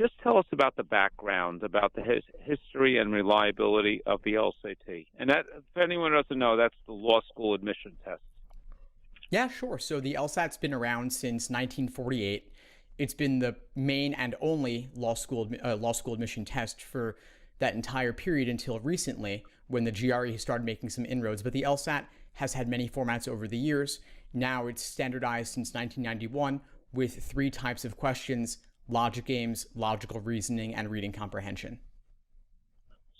just tell us about the background, about the history and reliability of the LSAT. And that, if anyone doesn't know, that's the law school admission test. Yeah, sure. So the LSAT's been around since 1948. It's been the main and only law school admission test for that entire period until recently, when the GRE started making some inroads. But the LSAT has had many formats over the years. Now it's standardized since 1991 with three types of questions: logic games, logical reasoning, and reading comprehension.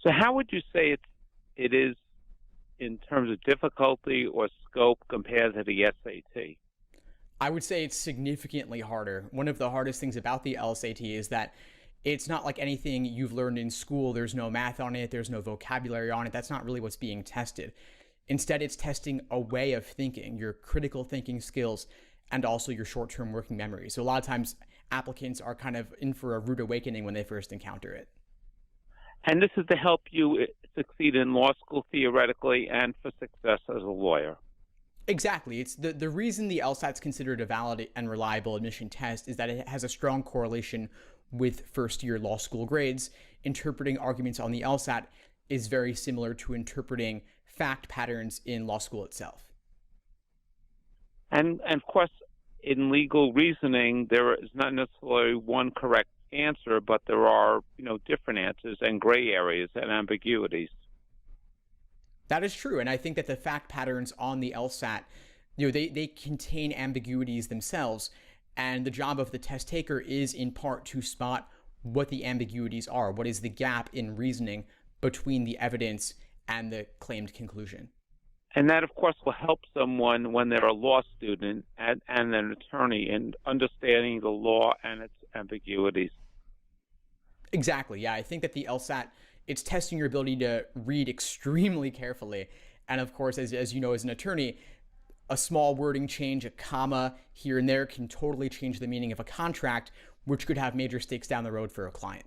So, how would you say it is in terms of difficulty or scope compared to the SAT? I would say it's significantly harder. One of the hardest things about the LSAT is that it's not like anything you've learned in school. There's no math on it, there's no vocabulary on it. That's not really what's being tested. Instead, it's testing a way of thinking, your critical thinking skills, and also your short term working memory. So, a lot of times, applicants are kind of in for a rude awakening when they first encounter it. And this is to help you succeed in law school theoretically and for success as a lawyer. Exactly. It's the reason the LSAT is considered a valid and reliable admission test is that it has a strong correlation with first year law school grades. Interpreting arguments on the LSAT is very similar to interpreting fact patterns in law school itself. And of course, in legal reasoning, there is not necessarily one correct answer, but there are, different answers and gray areas and ambiguities. That is true. And I think that the fact patterns on the LSAT, they contain ambiguities themselves. And the job of the test taker is in part to spot what the ambiguities are. What is the gap in reasoning between the evidence and the claimed conclusion? And that, of course, will help someone when they're a law student and an attorney in understanding the law and its ambiguities. Exactly. Yeah, I think that the LSAT, it's testing your ability to read extremely carefully. And of course, as you know, as an attorney, a small wording change, a comma here and there can totally change the meaning of a contract, which could have major stakes down the road for a client.